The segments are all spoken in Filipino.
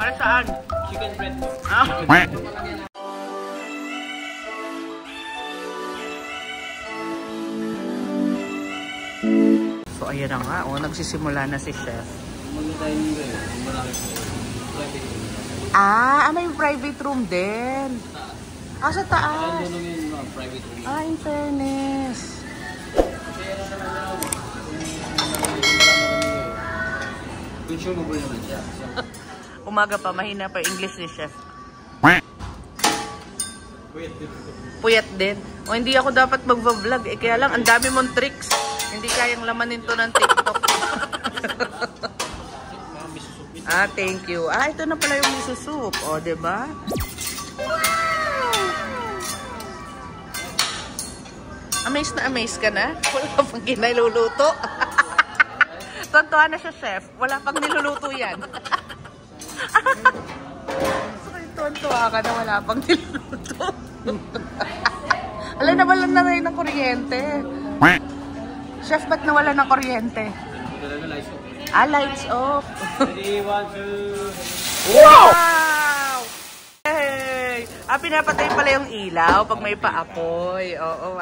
Para saan? Chicken bread po. Ah. So ayan na nga, nagsisimula na si chef. May private room din. Sa taas. In fairness. Consumable naman siya. Umaga pa, mahina pa English ni chef. Puyat din. Hindi ako dapat mag-vlog kaya lang ang dami mong tricks. Hindi kayang lamanin to ng TikTok. Thank you. Ito na pala yung miso soup. Diba? Amaze na amaze ka na? Wala pang kinaluluto. Tontuwa na siya, chef. Wala pang niluluto yan. Tontuwa ka na wala pang niluluto. Alam, nawalan na rin ng kuryente. Chef, ba't nawalan ng kuryente? Lights off. 3, 1, 2. Wow! Hey! Pinapatay pala yung ilaw pag may paapoy. Oo.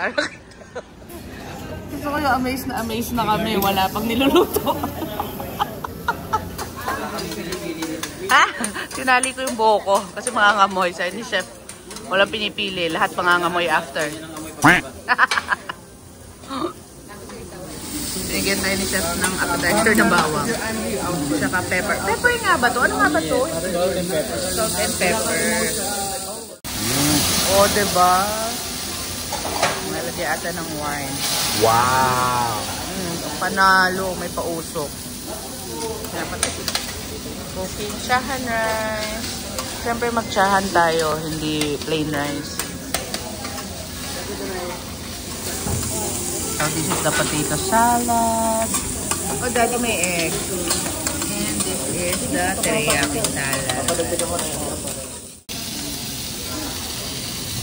Gusto ko yung amaze na kami. Wala pang niluluto. Sinali ko yung buho ko. Kasi mangangamoy. Sabi ni chef, walang pinipili. Lahat mangangamoy after. Binigyan tayo ni chef ng appetizer na bawang. Tsaka pepper. Pepper nga ba to? Ano nga ba to? Salt and pepper. Diba? Nalagyan ata ng wine. Wow! Panalo. May pausok. Cooking chahan rice. Siyempre mag-chahan tayo. Hindi plain rice. So this is the potato salad. Daddy, may egg. And this is the teriyaki salad.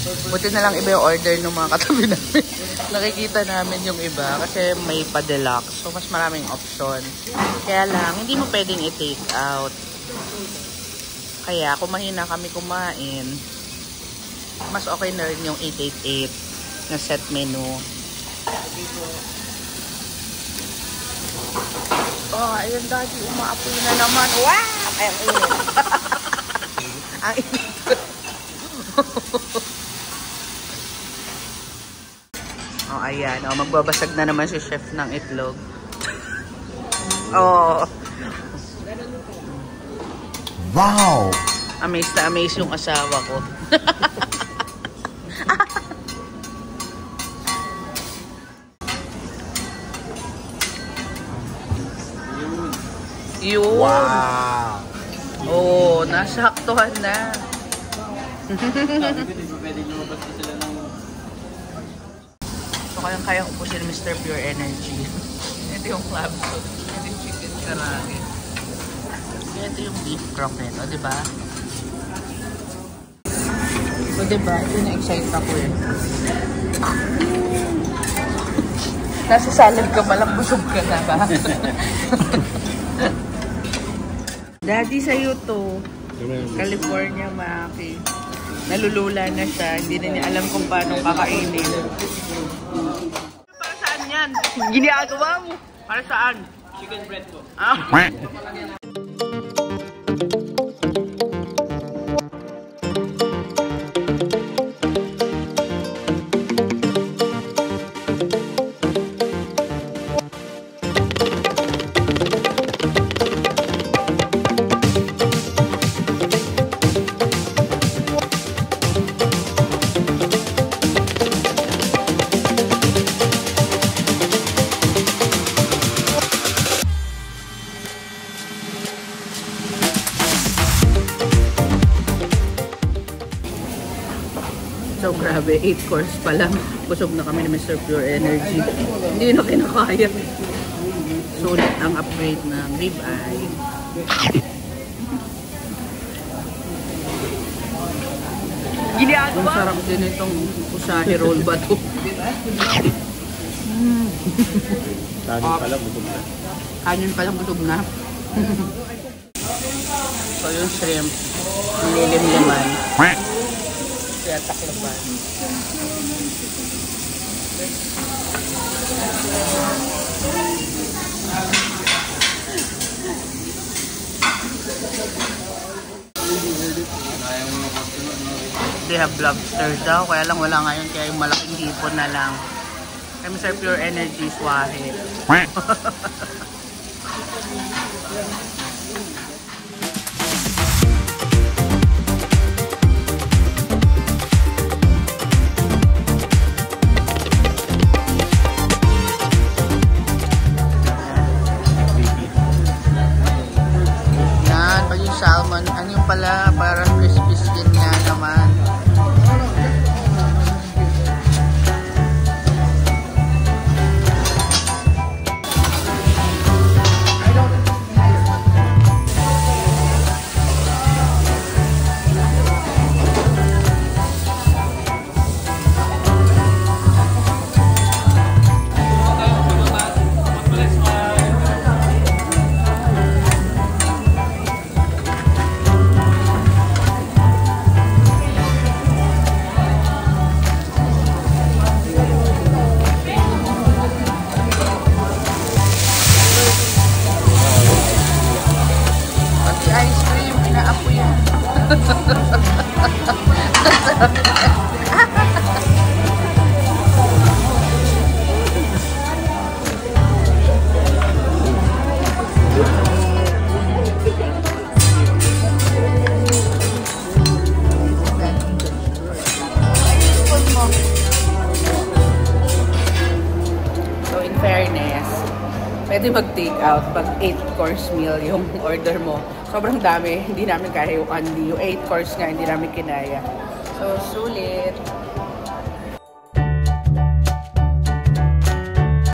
Buti na lang iba yung order ng mga katabi namin. Nakikita namin yung iba kasi may pa-deluxe. So mas maraming option. Kaya lang, hindi mo pwedeng i-take out. Kaya kung mahina kami kumain, mas okay na rin yung 888 na set menu. Ayun, Daddy, umaapoy na naman. Wow! Ay, ang init. Ang init. Ayan. Magbabasag na naman si chef ng itlog. Wow! Amaze na amaze yung asawa ko. Yun. Wow! Nasaktuhan na. So kayang-kayang upusin Mr. Pure Energy. Ito yung club soup. Ito yung chicken karagi. Ito yung beef croquette. Diba? Diba? Ito na-excite ako eh. Nasa salad ka malang busog ka na ba? Daddy, sa'yo to. California Maki. Nalulula na siya. Hindi na niya alam kung paano kakainin. Para saan yan? Ginagawa mo. Para saan? Chicken bread po. So grabe, 8 course pa lang. Busog na kami ni Mr. Pure Energy. Hindi na kinakaya. Sulit ang upgrade ng ribeye. Ang sarap din itong usahi roll ba ito? Kanin pala, busog na. Kanin pala, busog na. So yung shrimp, nililimliman. Kaya taklaban. They have lobster daw, kaya lang wala ngayon, kaya yung malaking hipon na lang. Kaya Mr. Pure Energy Swahe. Yan, pag yung salmon, ano yung pala, parang crispy skin nga naman. Pwede mag-take out pag 8-course meal yung order mo. Sobrang dami, hindi namin kaya yung 8 course nga, hindi namin kinaya. So, sulit.